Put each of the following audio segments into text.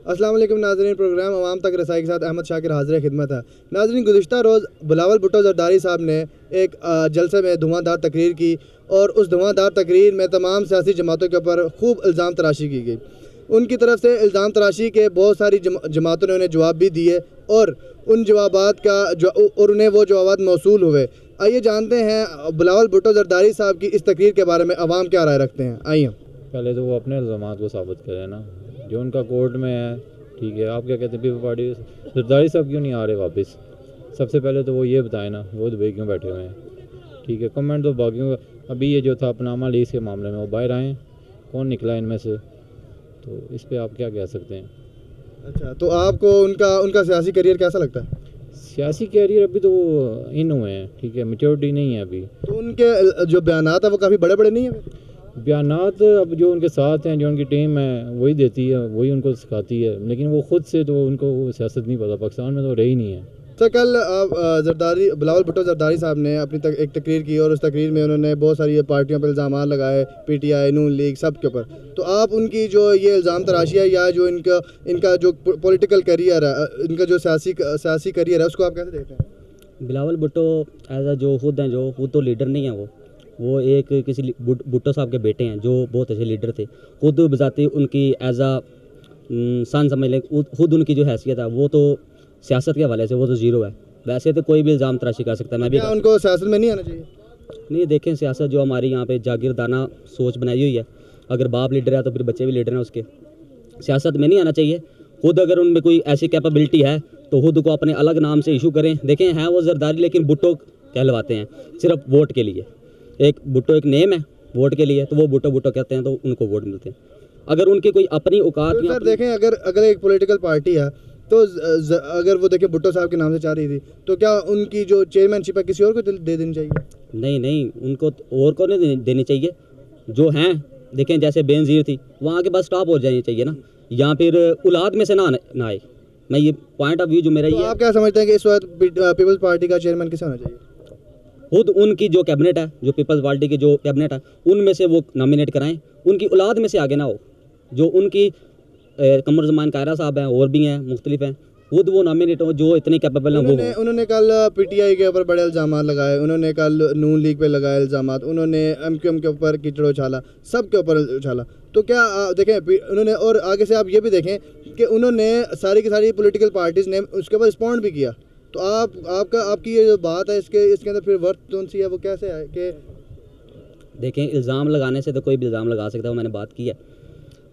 अस्सलाम वालेकुम नाज़रीन, प्रोग्राम आवाम तक रसाई के साथ अहमद शाकिर हाज़िर खिदमत है। नाज़रीन, गुज़िश्ता रोज़ बिलावल भुट्टो ज़रदारी साहब ने एक जलसे में धुआंधार तकरीर की और उस धुआंधार तकरीर में तमाम सियासी जमातों के ऊपर खूब इल्ज़ाम तराशी की गई। उनकी तरफ से इल्ज़ाम तराशी के बहुत सारी जमातों ने उन्हें जवाब भी दिए और उन जवाबात का और उन्हें वो जवाबात मौसूल हुए। आइए जानते हैं बिलावल भुट्टो ज़रदारी साहब की इस तकरीर के बारे में अवाम क्या राय रखते हैं। आइए पहले तो वो अपने इल्ज़ामात को साबित करें ना, जो उनका कोर्ट में है। ठीक है, आप क्या कहते हैं पीपल पार्टी ज़रदारी साहब क्यों नहीं आ रहे वापस? सबसे पहले तो वो ये बताएं ना, वो दुबई क्यों बैठे हुए हैं? ठीक है, कमेंट तो बाकियों का। अभी ये जो था पनामा लीज के मामले में वो बाहर आए, कौन निकला इनमें से? तो इस पर आप क्या कह सकते हैं? अच्छा, तो आपको उनका सियासी करियर कैसा लगता है? सियासी कैरियर अभी तो इन हुए हैं, ठीक है, मैच्योरिटी नहीं है अभी। तो उनके जो बयानात है वो काफ़ी बड़े बड़े नहीं है? बयानात अब जो उनके साथ हैं, जो उनकी टीम है वही देती है, वही उनको सिखाती है, लेकिन वो खुद से तो उनको सियासत नहीं पता। पाकिस्तान में तो रही नहीं है। तो कल बिलावल भुट्टो ज़रदारी साहब ने अपनी एक तकरीर की और उस तकरीर में उन्होंने बहुत सारी पार्टियों पर इल्ज़ाम लगाए, PTI, नून लीग, सब के ऊपर। तो आप उनकी जो ये इल्ज़ाम तराशी है या जो इनका जो पॉलिटिकल करियर है, इनका जो सियासी करियर है, उसको आप कैसे देखते हैं? बिलावल भुट्टो एज अ जो खुद हैं, जो खुद तो लीडर नहीं है, वो एक किसी भुट्टो साहब के बेटे हैं जो बहुत अच्छे लीडर थे। खुद बजाते उनकी एज अ सन समझ लें, खुद उनकी जो हैसियत है वो तो सियासत के हवाले से वो तो ज़ीरो है। वैसे तो कोई भी इल्ज़ाम तराशी कर सकता है। मैं भी उनको सियासत में नहीं आना चाहिए? नहीं, देखें, सियासत जो हमारी यहाँ पे जागीरदाना सोच बनाई हुई है, अगर बाप लीडर है तो फिर बच्चे भी लीडर हैं उसके। सियासत में नहीं आना चाहिए। खुद अगर उनमें कोई ऐसी कैपेबिलिटी है तो खुद को अपने अलग नाम से इशू करें। देखें, हैं वो ज़रदारी, लेकिन भुट्टो कहलवाते हैं सिर्फ वोट के लिए। एक भुट्टो एक नेम है वोट के लिए, तो वो भुट्टो कहते हैं, तो उनको वोट मिलते हैं। अगर उनकी कोई अपनी औकात तो सर देखें, अगर एक पॉलिटिकल पार्टी है तो अगर वो देखें भुट्टो साहब के नाम से चाह रही थी, तो क्या उनकी जो चेयरमैनशिप है किसी और को दे देनी चाहिए? नहीं, उनको और को नहीं देनी चाहिए। जो हैं, देखें, जैसे बेनज़ीर थी, वहाँ के बस स्टॉप हो जानी चाहिए ना, या फिर औलाद में से ना आए। मैं ये पॉइंट ऑफ व्यू जो मेरा तो ये। आप क्या समझते हैं कि इस वक्त पीपल्स पार्टी का चेयरमैन किसे होना चाहिए? खुद उनकी जो कैबिनेट है, जो पीपल्स पार्टी की जो कैबिनेट है, उनमें से वो नॉमिनेट कराएं। उनकी औलाद में से आगे ना हो। जो उनकी कमर ज़मान कायरा साहब हैं, और भी हैं, मुख्तलिफ हैं, खुद वो नॉमिनेट हो जो इतने कैपेबल हैं। उन्होंने कल PTI के ऊपर बड़े इल्ज़ाम लगाए, उन्होंने कल नून लीग पे लगाए इल्ज़ाम, उन्होंने MQM के ऊपर कीचड़ उछाला, सब के ऊपर उछाला। तो क्या देखें उन्होंने, और आगे से आप ये भी देखें कि उन्होंने सारी की सारी पॉलिटिकल पार्टीज़ ने उसके ऊपर रिस्पॉन्ड भी किया। तो आपकी ये जो बात है इसके अंदर फिर वर्थ कौन सी है, वो कैसे है कि देखें, इल्ज़ाम लगाने से तो कोई भी इल्ज़ाम लगा सकता है, वो मैंने बात की है।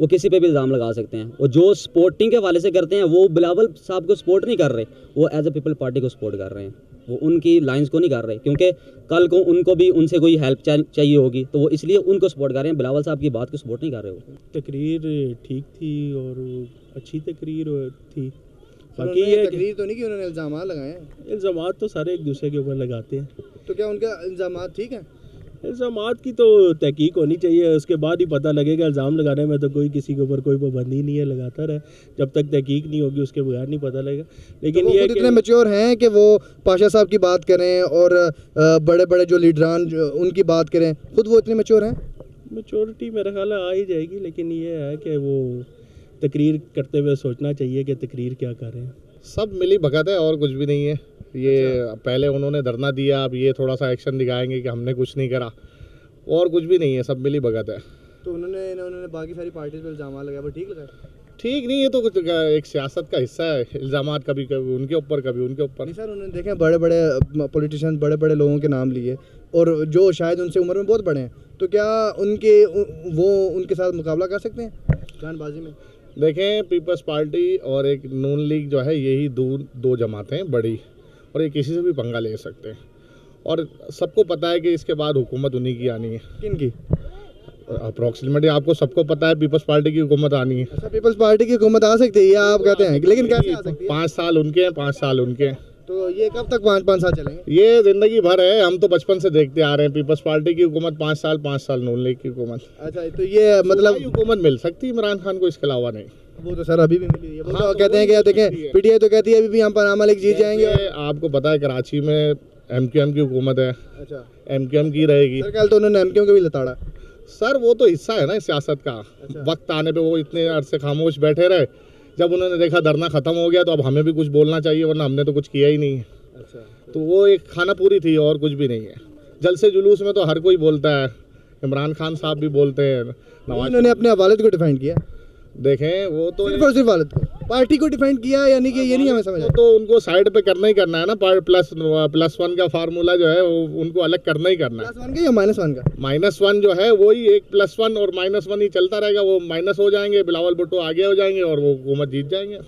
वो किसी पे भी इल्ज़ाम लगा सकते हैं। और जो सपोर्टिंग के हवाले से करते हैं, वो बिलावल साहब को सपोर्ट नहीं कर रहे, वो एज ए पीपल पार्टी को सपोर्ट कर रहे हैं। वो उनकी लाइंस को नहीं कर रहे, क्योंकि कल को उनको भी उनसे कोई हेल्प चाहिए होगी, तो वो इसलिए उनको सपोर्ट कर रहे हैं। बिलावल साहब की बात को सपोर्ट नहीं कर रहे। वो तकरीर ठीक थी और अच्छी तकरीर थी। बाकी ये तकरीर तो नहीं कि उन्होंने इल्ज़ाम लगाए हैं। इल्ज़ाम तो सारे एक दूसरे के ऊपर लगाते हैं। तो क्या उनका इल्ज़ाम ठीक है? इल्ज़ाम की तो तहकीक होनी चाहिए, उसके बाद ही पता लगेगा। इल्ज़ाम लगाने में तो कोई किसी के ऊपर कोई पाबंदी नहीं है, लगाता रहे। जब तक तहकीक नहीं होगी उसके बगैर नहीं पता लगेगा। लेकिन तो ये इतने मैच्योर हैं कि वो पाशा साहब की बात करें और बड़े बड़े जो लीडरान उनकी बात करें, खुद वो इतने मैच्योर हैं? मैच्योरिटी मेरा ख्याल आ ही जाएगी, लेकिन ये है कि वो तकरीर करते हुए सोचना चाहिए कि तकरीर क्या कर रहे हैं। सब मिली भगत है और कुछ भी नहीं है। ये पहले उन्होंने धरना दिया, अब ये थोड़ा सा एक्शन दिखाएंगे कि हमने कुछ नहीं करा, और कुछ भी नहीं है, सब मिली भगत है। तो उन्होंने बाकी सारी पार्टीज पर इल्ज़ाम लगाया, वो ठीक लगा? ठीक नहीं है, तो कुछ एक सियासत का हिस्सा है। इल्ज़ाम कभी कभी उनके ऊपर, कभी उनके ऊपर। नहीं सर, उन्होंने देखें बड़े बड़े पॉलिटिशियन, बड़े बड़े लोगों के नाम लिए, और जो शायद उनसे उम्र में बहुत बड़े हैं, तो क्या उनके साथ मुकाबला कर सकते हैं जानबाजी में? देखें, पीपल्स पार्टी और एक नून लीग जो है यही दो जमातें हैं बड़ी, और ये किसी से भी पंगा ले सकते हैं, और सबको पता है कि इसके बाद हुकूमत उन्हीं की आनी है। किन की? अप्रॉक्सीमेटली आपको सबको पता है पीपल्स पार्टी की हुकूमत आनी है। अच्छा, पीपल्स पार्टी की हुकूमत आ सकती है, ये आप कहते हैं, लेकिन कैसे आ सकती है? 5 साल उनके हैं, 5 साल उनके हैं, तो ये कब तक 5-5 साल चलेंगे? ये जिंदगी भर है। हम तो बचपन से देखते आ रहे हैं पीपल्स पार्टी की हुकूमत 5 साल, 5 साल नून लीग की हुकूमत। अच्छा, तो ये मतलब हुकूमत मिल सकती है इमरान खान को, इसके अलावा नहीं। वो तो सर अभी भी मिली है, वो हाँ, तो कहते हैं कि देखें पीटीआई तो कहती है अभी भी हम पनामा लीग जीत जाएंगे। ये आपको पता है कराची में एमक्यूएम की हुकूमत है, अच्छा, एमक्यूएम की रहेगी। सर कल तो उन्होंने एमक्यूएम को भी लताड़ा। सर वो तो हिस्सा है ना सियासत का। वक्त आने पे वो इतने अरसे खामोश बैठे रहे, जब उन्होंने देखा धरना खत्म हो गया तो अब हमें भी कुछ बोलना चाहिए, वरना हमने तो कुछ किया ही नहीं है। अच्छा, तो वो एक खाना पूरी थी और कुछ भी नहीं है। जलसे जुलूस में तो हर कोई बोलता है, इमरान खान साहब भी बोलते हैं, नवाज। उन्होंने अपने वालिद को डिफेंड किया, देखें वो तो सिर्फ और सिर्फ वालिद को, पार्टी को डिफेंड किया, यानी कि ये नहीं हमें समझ आया। तो उनको साइड पे करना ही करना है ना। +1 का फार्मूला जो है वो उनको अलग करना ही करना है। +1 का या -1 का? -1 जो है वही एक +1 और -1 ही चलता रहेगा। वो माइनस हो जाएंगे, बिलावल भुट्टो आगे हो जाएंगे और वो हुकूमत जीत जाएंगे।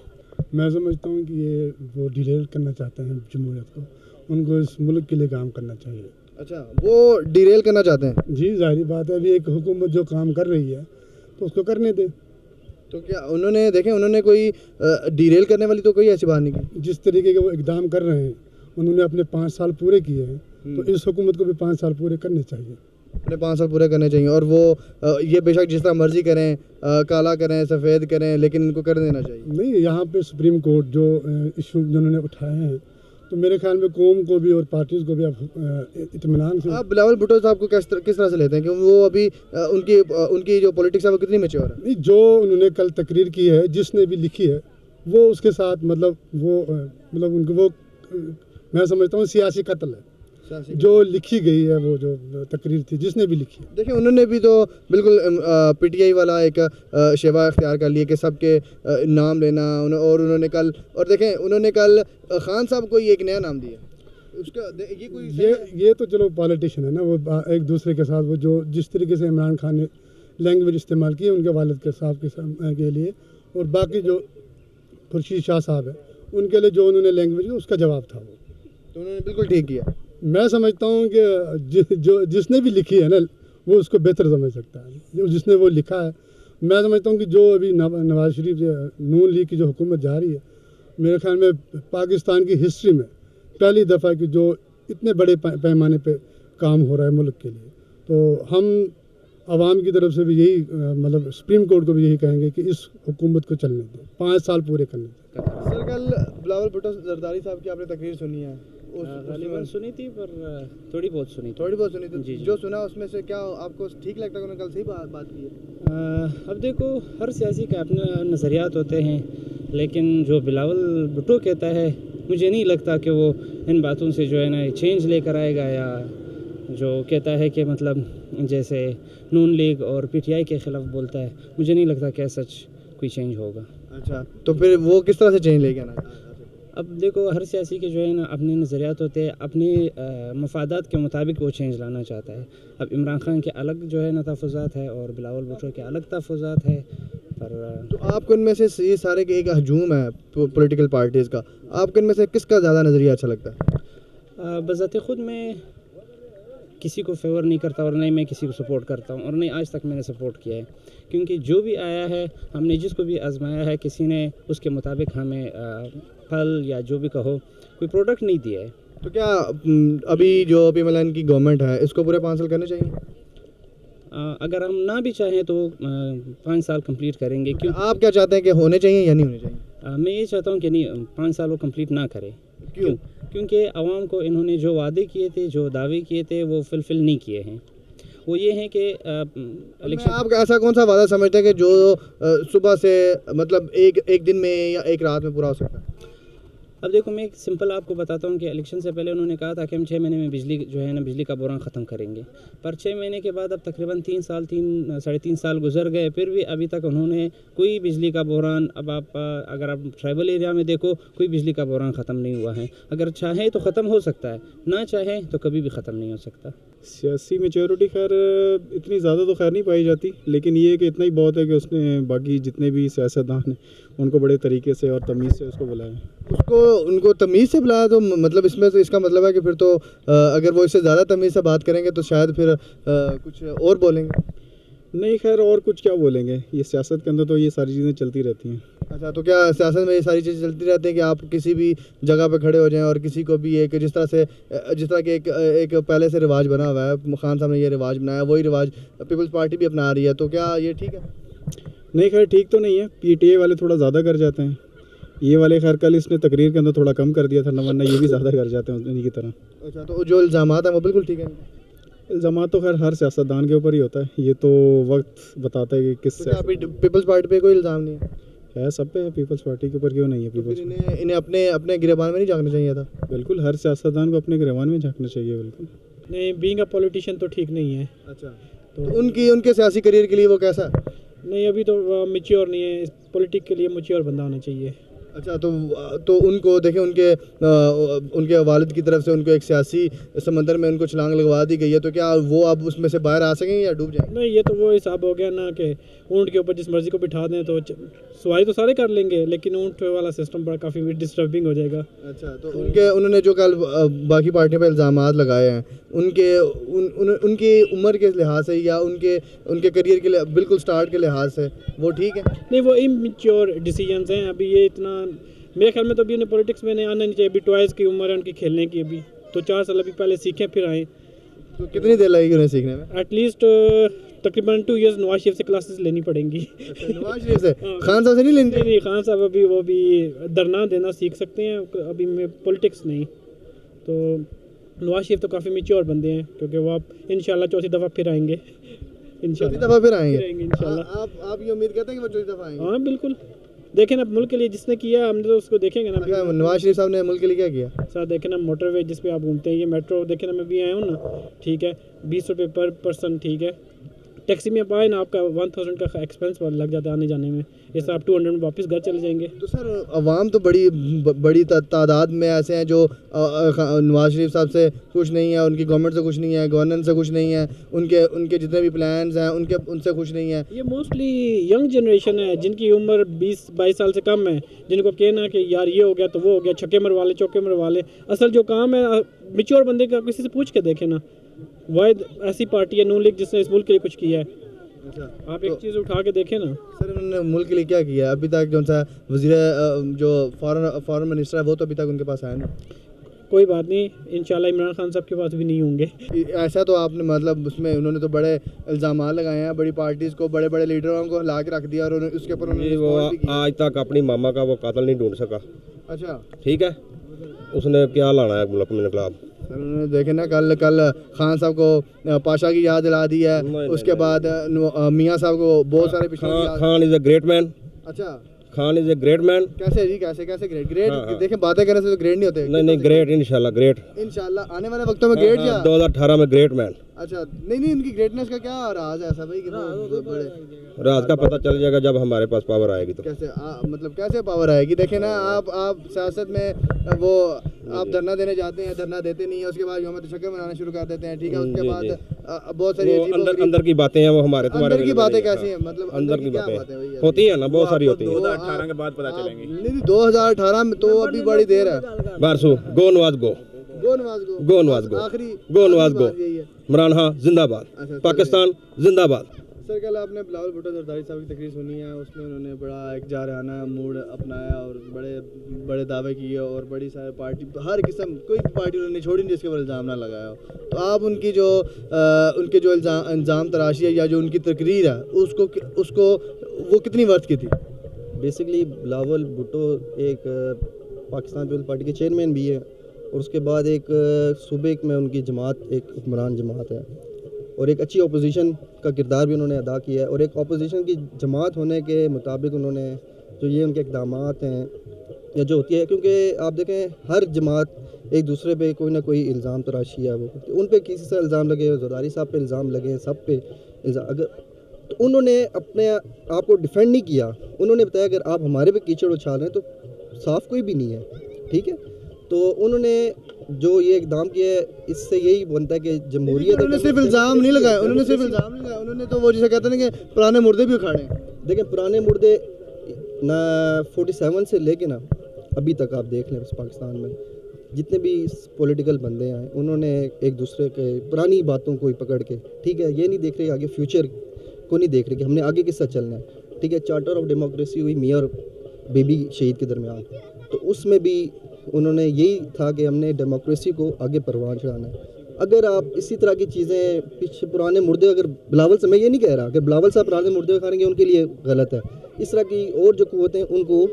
मैं समझता हूँ कि ये वो डिलेट करना चाहते हैं जमहूरियत को, उनको इस मुल्क के लिए काम करना चाहिए। अच्छा, वो डिरेल करना चाहते हैं? जी जाहिर बात है, अभी एक हुकूमत जो काम कर रही है तो उसको करने दे। तो क्या उन्होंने देखें, उन्होंने कोई डिरेल करने वाली तो कोई ऐसी बात नहीं की। जिस तरीके के वो इकदाम कर रहे हैं, उन्होंने अपने 5 साल पूरे किए हैं, तो इस हुकूमत को भी 5 साल पूरे करने चाहिए। अपने 5 साल पूरे करने चाहिए, और वो ये बेशक जिस तरह मर्जी करें, काला करें, सफ़ेद करें, लेकिन इनको कर देना चाहिए। नहीं, यहाँ पे सुप्रीम कोर्ट जो इशू जिन्होंने उठाए हैं, तो मेरे ख्याल में कौम को भी और पार्टीज़ को भी आप इत्मीनान से। आप बिलावल भुट्टो साहब को किस तरह से लेते हैं कि वो अभी उनकी जो पॉलिटिक्स है वो कितनी मैच्योर है? नहीं, जो उन्होंने कल तकरीर की है, जिसने भी लिखी है, वो उसके साथ मतलब उनको वो मैं समझता हूँ सियासी कत्ल है जो लिखी गई है, वो जो तकरीर थी जिसने भी लिखी है। देखिए, उन्होंने भी तो बिल्कुल पीटीआई वाला एक शेवा इख्तियार कर लिया कि सबके नाम लेना, और उन्होंने कल, और देखें उन्होंने कल खान साहब को एक नया नाम दिया। उसका ये कोई ये तो चलो पॉलिटिशियन है ना, वो एक दूसरे के साथ वो जो जिस तरीके से इमरान खान ने लैंग्वेज इस्तेमाल की है उनके वालिद के साहब के लिए, और बाकी जो खुर्शीद शाह साहब है उनके लिए जो उन्होंने लैंग्वेज उसका जवाब था, वो तो उन्होंने बिल्कुल ठीक किया। मैं समझता हूँ कि जो जिसने भी लिखी है ना, वो उसको बेहतर समझ सकता है, जो जिसने वो लिखा है। मैं समझता हूँ कि जो अभी नवाज शरीफ नून लीग की जो हुकूमत जा रही है, मेरे ख्याल में पाकिस्तान की हिस्ट्री में पहली दफ़ा कि जो इतने बड़े पैमाने पे काम हो रहा है मुल्क के लिए, तो हम आवाम की तरफ से भी यही मतलब सुप्रीम कोर्ट को भी यही कहेंगे कि इस हुकूमत को चलने दें, 5 साल पूरे करने दें। सर कल बिलावल भुट्टो जरदारी साहब की आपने तकरीर सुनी है? गालिबन सुनी थी, पर थोड़ी बहुत सुनी थी। जी। जो सुना उसमें से क्या आपको ठीक लगता है कि उन्होंने कल सही बात की है? अब देखो, हर सियासी का अपने नज़रियात होते हैं, लेकिन जो बिलावल भुट्टो कहता है, मुझे नहीं लगता कि वो इन बातों से जो है ना चेंज लेकर आएगा, या जो कहता है कि मतलब जैसे नून लीग और पीटीआई के ख़िलाफ़ बोलता है, मुझे नहीं लगता कि सच कोई चेंज होगा। अच्छा, तो फिर वो किस तरह से चेंज लेके आना? अब देखो, हर सियासी के जो है ना अपने नज़रियात होते हैं, अपने मफादात के मुताबिक वो चेंज लाना चाहता है। अब इमरान खान के अलग जो है ना तहफ़्फ़ुज़ात है, और बिलावल भुट्टो के अलग तहफ़्फ़ुज़ात है। पर तो आपको इनमें से ये सारे के एक हजूम है पॉलिटिकल पार्टीज़ का, आपको इनमें से किसका ज़्यादा नज़रिया अच्छा लगता है? बज़ाते ख़ुद में किसी को फेवर नहीं करता, और नहीं मैं किसी को सपोर्ट करता हूँ, और नहीं आज तक मैंने सपोर्ट किया है, क्योंकि जो भी आया है, हमने जिसको भी आजमाया है, किसी ने उसके मुताबिक हमें फल या जो भी कहो कोई प्रोडक्ट नहीं दिया है। तो क्या अभी जो PMLN की गवर्नमेंट है, इसको पूरे 5 साल करने चाहिए? अगर हम ना भी चाहें तो 5 साल कंप्लीट करेंगे। क्यों आप क्या चाहते हैं कि होने चाहिए या नहीं होने चाहिए? मैं ये चाहता हूँ कि नहीं, 5 साल वो कंप्लीट ना करे। क्यों? क्योंकि आवाम को इन्होंने जो वादे किए थे, जो दावे किए थे, वो फुलफिल नहीं किए हैं। वो ये हैं कि इलेक्शन। आप ऐसा कौन सा वादा समझते हैं कि जो सुबह से मतलब एक दिन में या एक रात में पूरा हो सकता है? अब देखो, मैं एक सिंपल आपको बताता हूँ कि इलेक्शन से पहले उन्होंने कहा था कि हम 6 महीने में बिजली जो है ना बिजली का बहरान ख़त्म करेंगे, पर 6 महीने के बाद अब तकरीबन 3 3.5 साल गुजर गए, फिर भी अभी तक उन्होंने कोई बिजली का बहरान, अब आप अगर आप ट्राइबल एरिया में देखो, कोई बिजली का बहरान ख़त्म नहीं हुआ है। अगर चाहें तो ख़त्म हो सकता है, ना चाहें तो कभी भी ख़त्म नहीं हो सकता। سیاسی میچورٹی خیر اتنی زیادہ تو خیر نہیں پائی جاتی، لیکن یہ کہ اتنا ہی بہت ہے کہ اس نے باقی جتنے بھی سیاستدان ہیں ان کو بڑے طریقے سے اور تمیز سے اس کو بلایا. ان کو تمیز سے بلایا تو مطلب اس میں تو اس کا مطلب ہے کہ پھر تو اگر وہ اس سے زیادہ تمیز سے بات کریں گے تو شاید پھر کچھ اور بولیں گے. نہیں خیر اور کچھ کیا بولیں گے، یہ سیاست کے اندر تو یہ ساری چیزیں چلتی رہتی ہیں. اچھا تو کیا سیاست میں یہ ساری چیزیں چلتی رہتی ہیں کہ آپ کسی بھی جگہ پہ کھڑے ہو جائیں اور کسی کو بھی ایک جس طرح کہ ایک پہلے سے رواج بنا ہوا ہے، خان صاحب نے یہ رواج بنایا، وہی رواج پیپلز پارٹی بھی اپنا رہی ہے، تو کیا یہ ٹھیک ہے؟ نہیں خیر ٹھیک تو نہیں ہے، پی ٹی اے والے تھوڑا زیادہ کر جاتے ہیں، یہ والے خیر کل اس نے تقریر کے اندر تھوڑا کم کر دیا تھا، ورنہ یہ بھی زیادہ کر جاتے ہیں انہیں کی طرح. اچھا تو جو الزامات ہیں وہ بالکل ٹھیک ہیں؟ الزامات تو خیر ہر سیاستدان کے اوپر ہی ہوتا ہے، یہ تو وقت بتاتا ہے کہ کس پیپلز پارٹی پہ کوئی الزام نہیں ہے. سب پہ ہے، پیپلز پارٹی کے اوپر کیوں نہیں ہے؟ پیپلز انہیں اپنے گریبان میں نہیں جھانکنا چاہیے تھا؟ بالکل ہر سیاستدان کو اپنے گریبان میں جھانکنا چاہیے. بالکل نہیں، بینگ اے پولیٹیشین تو ٹھیک نہیں ہے. اچھا تو ان کے سیاسی کریئر کے لیے وہ کیسا ہے؟ نہیں ابھی تو میچیور نہیں ہے، پولیٹک کے لیے میچیور بندہ ہونا چاہیے. اچھا تو ان کو دیکھیں ان کے والد کی طرف سے ان کو ایک سیاسی سمندر میں ان کو چھلانگ لگوا دی گئی ہے، تو کیا وہ اب اس میں سے باہر آ سکیں گے یا ڈوب جائیں گے؟ نہیں یہ تو وہ حساب ہو گیا نا کہ اونٹ کے اوپر جس مرضی کو بٹھا دیں تو سواری تو سارے کر لیں گے، لیکن اونٹ والا سسٹم بڑا کافی ڈسٹربنگ ہو جائے گا. اچھا تو انہوں نے جو کل باقی پارٹیوں پہ الزامات لگائے ہیں ان کی عمر کے لحاظ سے یا ان کے کریئر کے بالکل سٹارٹ کے لحاظ سے وہ ٹھیک ہے؟ نہیں وہ اممیچور ڈیسیجنز ہیں. ابھی یہ اتنا میرے خیال میں تو ابھی انہیں پولیٹکس میں نہیں آنا نہیں چاہیے. ابھی ٹوائز کی عمر ہے ان کی کھیلنے کی، ابھی تو 4 سال ابھی پہلے سیکھیں پھر آئیں. تو کتنی دیر لگے گی انہیں سیکھنے میں؟ ایٹ لیسٹ تقریباً 2 ایئرز نواز شریف سے کلاسز لینی پڑیں گی. نواز شریف سے؟ خان صاحب سے نہیں لینی؟ نہیں خان صاحب ابھی وہ بھی دھرنا دینا سیکھ سکتے ہیں، ابھی میں پولیٹکس نہیں. تو نواز شریف تو کافی میچور بندے ہیں کیونکہ وہ آپ انشاءاللہ 4تھی دفعہ پھر آئیں گے. چوتھی دفعہ پھر آئیں گے انشاءاللہ. آپ یہ امید کرتے ہیں کہ وہ 4تھی دفعہ آئیں گے؟ ہاں بالکل. دیکھیں نا ملک کے لیے جس نے کیا ہم نے تو اس کو دیکھیں گے نا. نواز شریف صاحب نے ملک کے لیے کیا کیا؟ سر دیکھیں نا موٹر وے جس پہ آپ گھومتے ہیں، یہ میٹرو دیکھیں نا، میں بھی آیا ہوں نا، ٹھیک ہے 20 روپے پر پرسن، ٹھیک ہے. ٹیکسی میں آپ آئے نا آپ کا 1000 کا ایکسپینس لگ جاتا ہے آنے جانے میں، اس سے آپ 200 میں واپس گھر چلے جائیں گے. تو سر عوام تو بڑی تعداد میں ایسے ہیں جو نواز شریف صاحب سے خوش نہیں ہے، ان کی گورنمنٹ سے خوش نہیں ہے، گورننس سے خوش نہیں ہے، ان کے جتنے بھی پلانز ہیں ان سے خوش نہیں ہے. یہ موسٹلی ینگ جنریشن ہے جن کی عمر 20-22 سال سے کم ہے، جن کو کہنا کہ یار یہ ہو گیا تو وہ ہو گیا، چھکے مروا لے چوکے مروا لے. اصل جو کام ہے میچور بندے کا کسی سے پوچھ کے دیکھیں نا. واحد ایسی پارٹی ہے نون لیگ جس نے اس ملک کے لیے کچھ کیا ہے. آپ ایک چیز اٹھا کے دیکھیں نا سر، انہوں نے ملک کے لیے کیا کیا ہے ابھی تک؟ جو سا وزیر جو فارن منسٹر ہے وہ تو ابھی تک ان کے پاس آیا نہیں. کوئی بات نہیں، انشاءاللہ عمران خان صاحب کے پاس بھی نہیں ہوں گے. ایسا تو آپ نے مطلب اس میں انہوں نے تو بڑے الزامات لگائے ہیں، بڑی پارٹیز کو، بڑے بڑے لیڈروں کو ہلا کے رکھ دیا، اور اس کے اوپر وہ آج تک اپنی ماما کا وہ قاتل نہیں ڈھونڈ سکا. اچھا ٹھیک ہے، اس نے کیا لانا ہے ملک میں انقلاب؟ سر انہوں نے دیکھیں نا کل خان صاحب کو پاشا کی یاد دلا دی ہے، اس کے بعد میاں صاحب کو بہت سارے خان از اے گریٹ مین. اچھا خان از اے گریٹ مین. کیسے جی کیسے گریٹ دیکھیں باتیں کرنے سے تو گریٹ نہیں ہوتے. نہیں گریٹ انشاءاللہ گریٹ آنے والے وقتوں میں گریٹ. 2018 میں گریٹ مین. اچھا نہیں ان کی گریٹنس کا کیا راز ہے ایسا بھائی کہ وہ بڑے راز کا پتہ چل جائے گا جب ہمارے پاس پاور آئے گی. تو کیسے مطلب کیسے پاور آئے گی؟ دیکھیں نا آپ سیاست میں وہ آپ دھرنا دینے جاتے ہیں، دھرنا دیتے نہیں ہیں، اس کے بعد یوم تشکر منانا شروع کر دیتے ہیں، ٹھیک ہے. اس کے بعد بہت ساری اندر کی باتیں ہیں، وہ ہمارے تمہارے اندر کی باتیں کیسی ہیں؟ مطلب اندر کی باتیں ہوتی ہیں نا، بہت ساری ہوتی ہیں. 2018 کے بعد پتہ چلیں گی. نہیں 2018 میں تو ابھی بڑی دیر ہے. بارسو گو نواز گو گو نواز گو آخری گو نواز گو. عمران خان زندہ باد، پاکستان زندہ باد. سر کل آپ نے بلاول بھٹو زرداری صاحب کی تقریر سنی ہے، اس میں انہوں نے بڑا ایک جارحانہ موڈ اپنایا اور بڑے دعوے کیے، اور بڑی سارے پارٹی ہر قسم کوئی پارٹی انہوں نے چھوڑی نہیں جس کے اوپر الزام نہ لگایا ہو. تو آپ ان کے جو الزام تراشی ہے یا جو ان کی تقریر ہے اس کو وہ کتنی ورتھ کی تھی؟ بیسکلی بلاول بھٹو ایک پاکستان پیپلز پارٹی کے چیئرمین بھی ہے، اور اس کے بعد ایک صوبے میں ان کی جماعت ایک حکمران جماعت ہے، اور ایک اچھی اپوزیشن کا کردار بھی انہوں نے ادا کیا ہے. اور ایک اپوزیشن کی جماعت ہونے کے مطابق انہوں نے جو یہ ان کے اقدامات ہیں یا جو ہوتی ہے، کیونکہ آپ دیکھیں ہر جماعت ایک دوسرے پہ کوئی نہ کوئی الزام تراشی ہے، وہ ان پہ کسی سے الزام لگے، زرداری صاحب پہ الزام لگے، سب پہ الزام. اگر تو انہوں نے اپنے آپ کو ڈیفینڈ نہیں کیا. انہوں نے بتایا اگر آپ ہمارے پہ کیچڑ اچھال رہے ہیں تو صاف کوئی بھی نہیں ہے، ٹھیک ہے. تو انہوں نے جو یہ اقدام کیا ہے اس سے یہی بنتا ہے کہ جمہوریت. انہوں نے صرف الزام نہیں لگائے, انہوں نے تو وہ جسے کہتے ہیں کہ پرانے مردے بھی اکھاڑے ہیں. دیکھیں پرانے مردے نہ 47 سے لے کے نا ابھی تک آپ دیکھ لیں پاکستان میں جتنے بھی پولیٹیکل بندے ہیں انہوں نے ایک دوسرے کے پرانی باتوں کو ہی پکڑ کے, ٹھیک ہے, یہ نہیں دیکھ رہے آگے فیوچر کو نہیں دیکھ رہے کہ ہم نے آگے کس ساتھ چلنا ہے. ٹھیک ہے, چارٹر آف ڈیموکریسی ہوئی میاں اور بیبی شہید کے درمیان, تو اس میں بھی انہوں نے یہی تھا کہ ہم نے ڈیموکریسی کو آگے پروان چڑھانا ہے. اگر آپ اسی طرح کی چیزیں پیچھے پرانے مردے, اگر بلاول سے میں یہ نہیں کہہ رہا کہ بلاول صاحب پرانے مردے کھائیں گے ان کے لیے غلط ہے, اس طرح کی اور جو قوتیں ان کو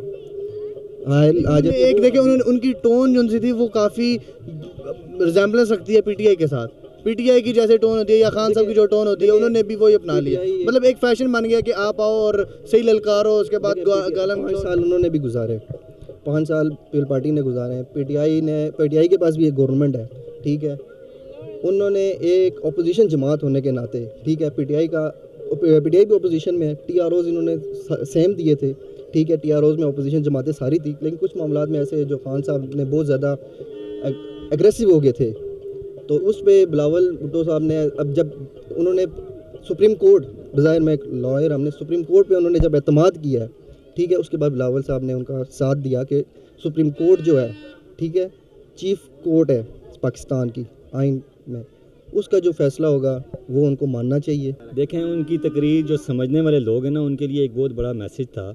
ایک دیکھیں ان کی ٹون جو سی تھی وہ کافی ریزمبلنس رکھتی ہے پی ٹی آئی کے ساتھ. پی ٹی آئی کی جیسے ٹون ہوتی ہے یا خان صاحب کی جو ٹون ہوتی ہے انہوں نے بھی وہی اپنا لیا, مطلب ایک فیشن بن گیا کہ آپ آؤ اور صحیح للکارو, اس کے بعد گالم 5 سال انہوں نے بھی گزارے, 5 سال پیپل پارٹی نے گزارے ہیں. پی ٹی آئی کے پاس بھی ایک گورنمنٹ ہے, ٹھیک ہے, انہوں نے ایک اپوزیشن جماعت ہونے کے ناطے, ٹھیک ہے, پی ٹی آئی بھی اپوزیشن میں ہے, ٹی آر اوز انہوں نے سیم دیے تھے, ٹھیک ہے, ٹی آر اوز میں اپوزیشن جماعتیں ساری تھی, لیکن کچھ معاملات میں ایسے جو خان صاحب نے بہت زیادہ ایگریسو ہو گئے تھے, تو اس پہ بلاول بھٹو صاحب نے اب جب انہوں نے سپریم کورٹ, بظاہر میں ایک لائر, ہم نے سپریم کورٹ پہ انہوں نے جب اعتماد کیا ہے, ٹھیک ہے, اس کے بعد بلاول صاحب نے ان کا ساتھ دیا کہ سپریم کورٹ جو ہے, ٹھیک ہے, چیف کورٹ ہے پاکستان کی آئین میں, اس کا جو فیصلہ ہوگا وہ ان کو ماننا چاہیے. دیکھیں ان کی تقریر جو سمجھنے والے لوگ ہیں نا ان کے لیے ایک بہت بڑا میسج تھا.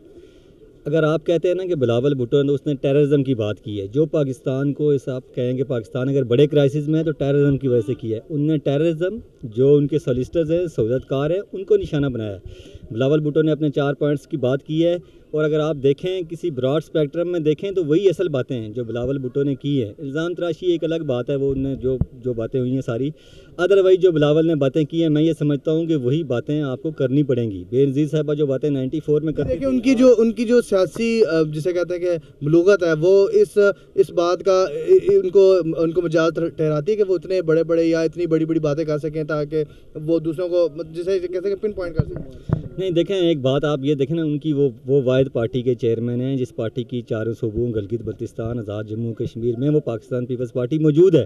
اگر آپ کہتے ہیں نا کہ بلاول بھٹو نے اس نے ٹیررزم کی بات کی ہے, جو پاکستان کو اس آپ کہیں کہ پاکستان اگر بڑے کرائسس میں ہے تو ٹیررزم کی وجہ سے کیا ہے, ان نے ٹیررزم جو ان کے سولیسٹرز ہیں, سہولت کار ہیں, ان کو نشانہ بنایا ہے. بلاول بھٹو نے اپنے 4 پوائنٹس کی بات کی ہے, اور اگر آپ دیکھیں کسی براڈ اسپیکٹرم میں دیکھیں تو وہی اصل باتیں ہیں جو بلاول بھٹو نے کی ہیں. الزام تراشی ایک الگ بات ہے, وہ ان نے جو باتیں ہوئی ہیں ساری, ادروائز جو بلاول نے باتیں کی ہیں میں یہ سمجھتا ہوں کہ وہی باتیں آپ کو کرنی پڑیں گی. بے نظیر صاحبہ جو باتیں 94 میں کرتے ہیں, ان کی جو سیاسی جسے کہتے ہیں کہ بلوغت ہے وہ اس بات کا ان کو مجاز ٹھہراتی ہے کہ وہ اتنے بڑے یا اتنی بڑی باتیں کر سکیں تاکہ وہ دوسروں کو جسے کہتے ہیں کہ پن پوائنٹ کر سکیں. نہیں دیکھیں ایک بات آپ یہ دیکھیں نا, ان کی وہ واحد پارٹی کے چیئرمین ہیں جس پارٹی کی 4 صوبوں گلگت بلتستان, آزاد جموں کشمیر میں وہ پاکستان پیپلز پارٹی موجود ہے.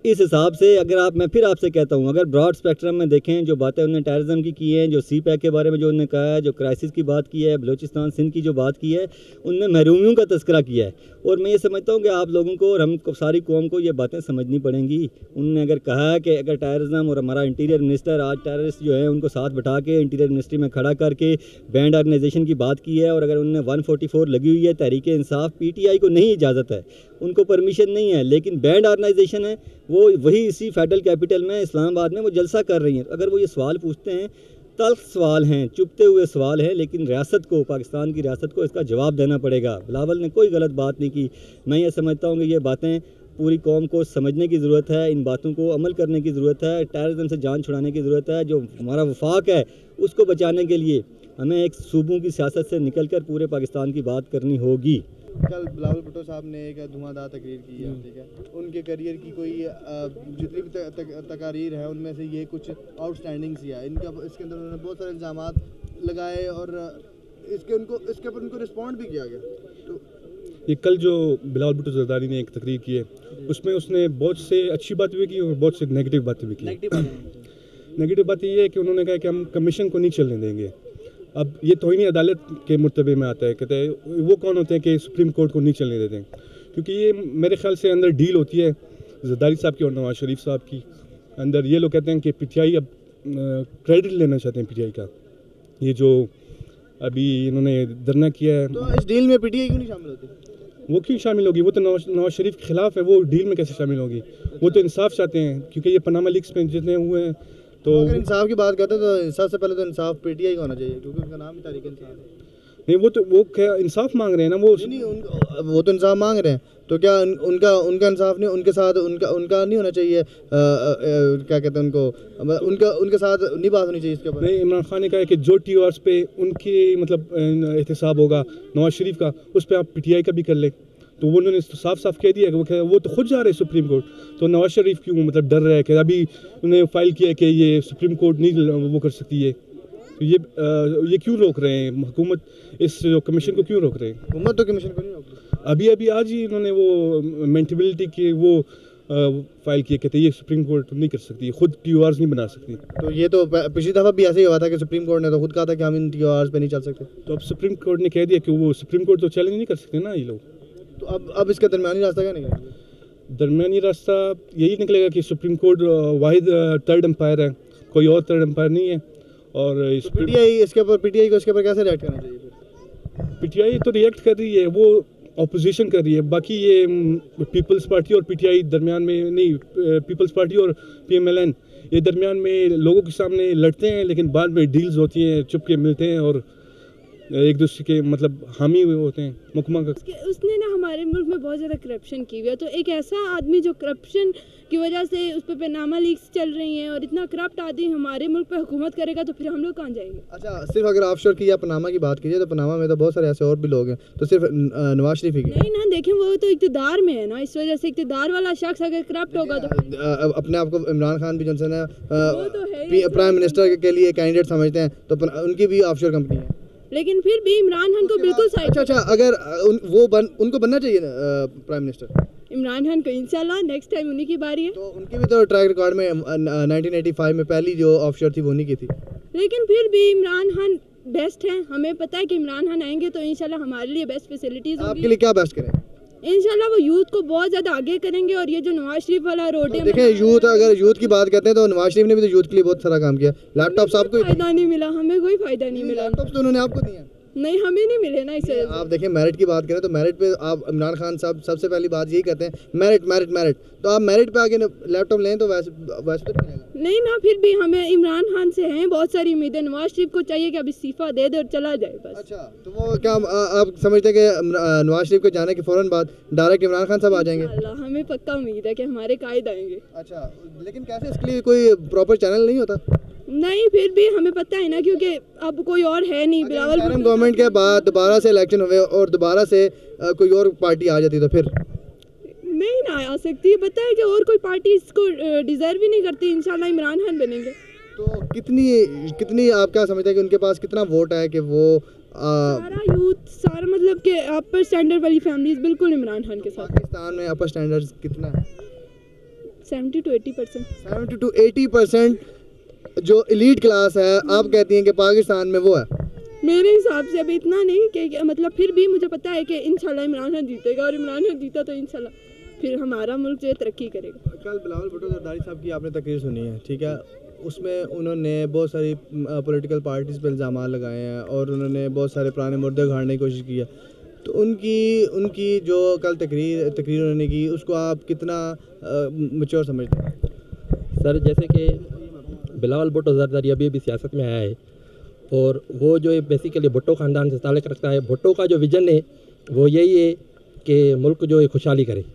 اس حساب سے اگر میں پھر آپ سے کہتا ہوں, اگر براڈ اسپیکٹرم میں دیکھیں جو باتیں انہوں نے ٹیررزم کی ہیں, جو سی پیک کے بارے میں جو انہوں نے کہا ہے, جو کرائسس کی بات کی ہے, بلوچستان سندھ کی جو بات کی ہے, ان نے محرومیوں کا تذکرہ کیا ہے. اور میں یہ سمجھتا ہوں کہ آپ لوگوں کو اور ہم ساری قوم کو یہ باتیں سمجھنی پڑیں گی. انہوں نے اگر کہا ہے کہ اگر ٹیررزم, اور ہمارا انٹیریئر منسٹر آج ٹیررسٹ جو ہیں ان کو ساتھ بٹھا کے انٹیریئر منسٹری میں کھڑا کر کے بینڈ آرگنائزیشن کی بات کی ہے, اور اگر انہوں نے 144 لگی ہوئی ہے, Tehreek Insaf P T I کو نہیں اجازت ہے, ان کو پرمیشن نہیں ہے, لیکن بینڈ آرگنائزیشن ہے وہ وہی اسی فیڈرل کیپٹل میں اسلام آباد میں وہ جلسہ کر رہی ہیں. اگر وہ یہ سوال پوچھتے ہیں, تلخ سوال ہیں, چپتے ہوئے سوال ہیں, لیکن ریاست کو, پاکستان کی ریاست کو اس کا جواب دینا پڑے گا. بلاول نے کوئی غلط بات نہیں کی. میں یہ سمجھتا ہوں کہ یہ باتیں پوری قوم کو سمجھنے کی ضرورت ہے, ان باتوں کو عمل کرنے کی ضرورت ہے, ٹیررزم سے جان چھڑانے کی ضرورت ہے. جو ہمارا وفاق ہے اس کو بچانے کے لیے ہمیں ایک صوبوں کی سیاست سے نکل کر پورے پاکستان کی بات کرنی ہوگی. کل بلاول بھٹو صاحب نے ایک دھواں دار تقریر کی ہے, ٹھیک ہے, ان کے کیریئر کی کوئی جتنی بھی تقاریر ہیں ان میں سے یہ کچھ آؤٹ اسٹینڈنگ سی ہے. اس کے اندر انہوں نے بہت سارے الزامات لگائے اور اس کے اوپر ان کو رسپونڈ بھی کیا گیا. تو یہ کل جو بلاول بھٹو زرداری نے ایک تقریر کی ہے اس میں اس نے بہت سے اچھی باتیں بھی کی اور بہت سے نیگیٹو باتیں بھی کی. نیگیٹو بات یہ ہے کہ انہوں نے کہا کہ ہم کمیشن کو نہیں چلنے دیں گے. اب یہ توہین عدالت کے مرتبے میں آتا ہے, کہتے ہیں وہ کون ہوتے ہیں کہ سپریم کورٹ کو نہیں چلنے دیتے ہیں, کیونکہ یہ میرے خیال سے اندر ڈیل ہوتی ہے زرداری صاحب کی اور نواز شریف صاحب کی اندر. یہ لوگ کہتے ہیں کہ پی ٹی آئی اب کریڈٹ لینا چاہتے ہیں پی ٹی آئی کا. یہ جو ابھی انہوں نے دھرنا کیا ہے, تو اس ڈیل میں پی ٹی آئی کیوں نہیں شامل ہوتی؟ وہ کیوں شامل ہوگی؟ وہ تو نواز شریف کے خلاف ہے, وہ ڈیل میں کیسے شامل ہوگی؟ وہ تو انصاف چاہتے ہیں, کیونکہ یہ پاناما لیکس میں جتنے ہوئے ہیں. تو اگر انصاف کی بات کرتے ہیں تو سب سے پہلے تو انصاف پی ٹی آئی کا ہونا چاہیے, کیونکہ ان کا نام ہی تحریک انصاف ہے. نہیں, وہ انصاف مانگ رہے ہیں نا, وہ تو انصاف مانگ رہے ہیں, تو کیا ان کا انصاف نہیں, ان کے ساتھ ان کا نہیں ہونا چاہیے, کیا کہتے ہیں ان کو, ان کے ساتھ نہیں بات ہونی چاہیے اس کے اوپر؟ نہیں, عمران خان نے کہا ہے کہ جو ٹی او آرس پہ ان کی مطلب احتساب ہوگا نواز شریف کا, اس پہ آپ پی ٹی آئی کا بھی کر لیں. تو انہوں نے صاف کہہ دیا کہ وہ تو خود جا رہے ہیں سپریم کورٹ, تو نواز شریف کیوں مطلب ڈر رہا ہے کہ ابھی انہوں نے فائل کیا ہے کہ یہ سپریم کورٹ نہیں وہ کر سکتی ہے. تو یہ کیوں روک رہے ہیں حکومت, اس کمیشن کو کیوں روک رہے ہیں؟ حکومت تو کمیشن کو نہیں روک رہی. ابھی آج ہی انہوں نے وہ مینٹیبلٹی کی وہ फाइल किए, कहते ये सुप्रीम कोर्ट नहीं कर सकती, खुद TORs नहीं बना सकती। तो ये तो पिछली दफ़ा भी ऐसे ही हुआ था कि सुप्रीम कोर्ट ने तो खुद कहा था कि हम इन TORs पे नहीं चल सकते। तो अब सुप्रीम कोर्ट ने कह दिया कि वो सुप्रीम कोर्ट तो चैलेंज नहीं कर सकते ना ये लोग। तो अब इसका दरमियानी रास्ता क्या निकलेगा? दरमियानी रास्ता यही निकलेगा कि सुप्रीम कोर्ट वाहिद थर्ड एम्पायर है, कोई और थर्ड एम्पायर नहीं है। और इस PTI को इसके ऊपर कैसे रिएक्ट करना चाहिए? PTI तो रिएक्ट कर रही है, वो ऑपोजिशन कर रही है। बाकी ये पीपल्स पार्टी और PTI दरमियान में नहीं, पीपल्स पार्टी और PMLN ये दरमियान में लोगों के सामने लड़ते हैं, लेकिन बाद में डील्स होती हैं, चुपके मिलते हैं और एक दूसरे के मतलब हामी हुए होते हैं मुकम्मा का। उसने ना हमारे मुल्क में बहुत ज़्यादा करप्शन की हुई है, तो एक ऐसा आदमी जो करप्शन की वजह से उस पर पनामा लीक्स चल रही हैं और इतना करप्ट आदमी हमारे मुल्क पे हुकूमत करेगा तो फिर हम लोग कहाँ जाएंगे? अच्छा, सिर्फ अगर ऑफशोर की या पनामा की बात कीजिए तो पनामा में तो बहुत सारे ऐसे और भी लोग हैं, तो सिर्फ नवाज शरीफ ही नहीं ना, देखें वो तो इक़्तिदार में है ना, इस वजह से इक़्तिदार वाला शख्स अगर करप्ट होगा तो अपने आप को इमरान खान भी जो है ना प्राइम मिनिस्टर के लिए कैंडिडेट समझते हैं, तो उनकी भी ऑफशोर कंपनी है। लेकिन फिर भी इमरान खान को बिल्कुल साइड। अच्छा, अगर उनको बनना चाहिए प्राइम मिनिस्टर इमरान खान को, इंशाल्लाह नेक्स्ट टाइम उन्हीं की बारी है। तो उनकी भी तो ट्रैक रिकॉर्ड में 1985 में पहली जो ऑफशोर थी वो उन्हीं की थी। लेकिन फिर भी इमरान खान बेस्ट हैं, हमें पता है कि इमरान खान आएंगे तो इंशाल्लाह हमारे लिए बेस्ट फैसिलिटीज होगी। आपके लिए क्या बेस्ट करें? इंशाल्लाह वो यूथ को बहुत ज़्यादा आगे करेंगे। और ये जो नवाज शरीफ वाला रोड है, देखें यूथ, अगर यूथ की बात करते हैं तो नवाज शरीफ ने भी तो यूथ के लिए बहुत सारा काम किया। लैपटॉप आपको फायदा नहीं मिला, हमें कोई फायदा नहीं मिला। लैपटॉप तो उन्होंने आपको दिया नहीं, हमें नहीं मिले ना। इसे आप देखें मेरिट की बात करें तो मेरिट पे आप इमरान खान साहब सबसे पहली बात यही कहते हैं मेरिट मेरिट मेरिट, तो आप मेरिट पे आगे लैपटॉप लें तो वैसे तो नहीं ना। फिर भी हमें इमरान खान से हैं बहुत सारी उम्मीदें। नवाज शरीफ को चाहिए कि अब इस्तीफा दे दे और चला जाए बस। अच्छा, तो वो क्या आप समझते हैं कि नवाज शरीफ के जाने के फौरन बाद डायरेक्ट इमरान खान साहब आ जाएंगे? हमें पक्का उम्मीद है कि हमारे कायद आएंगे। अच्छा, लेकिन कैसे, इसके लिए कोई प्रॉपर चैनल नहीं होता? नहीं, फिर भी हमें पता है ना, क्योंकि अब कोई और है नहीं। बिलावल गवर्नमेंट के बाद दोबारा से इलेक्शन हुए और दोबारा से कोई और पार्टी आ जाती तो फिर नहीं ना आ सकती। पता है कि और कोई पार्टी इसको डिजर्व ही नहीं करती। इंशाल्लाह इमरान खान बनेंगे। तो कितनी आप क्या समझते हैं कि उनके पास कितना वोट है कि वो सारा यूथ, सारा मतलब कि अपर स्टैंडर्ड वाली फैमिलीज बिल्कुल इमरान खान के साथ। पाकिस्तान में अपर स्टैंडर्ड कितना है? 70 to 80%। 70 to 80% जो एलीट क्लास है, आप कहती हैं कि पाकिस्तान में वो है? मेरे हिसाब से अभी इतना नहीं कि मतलब फिर भी मुझे पता है कि इंशाल्लाह इमरान खान जीतेगा और इमरान खान जीता तो इंशाल्लाह फिर हमारा मुल्क जो है तरक्की करेगा। कल बिलावल भुट्टो जरदारी साहब की आपने तकरीर सुनी है, ठीक है? उसमें उन्होंने बहुत सारी पॉलिटिकल पार्टीज़ पर इल्ज़ाम लगाए हैं और उन्होंने बहुत सारे पुराने मुद्दे उखाड़ने की कोशिश की है। तो उनकी जो कल तकरीर उन्होंने की, उसको आप कितना मैच्योर समझते हैं? सर, जैसे कि बिलावल भुट्टो जरदारी अभी सियासत में आया है और वो जो बेसिकली भुट्टो ख़ानदान से ताल्लुक़ रखता है। भुट्टो का जो विज़न है वो यही है कि मुल्क जो है खुशहाली करे।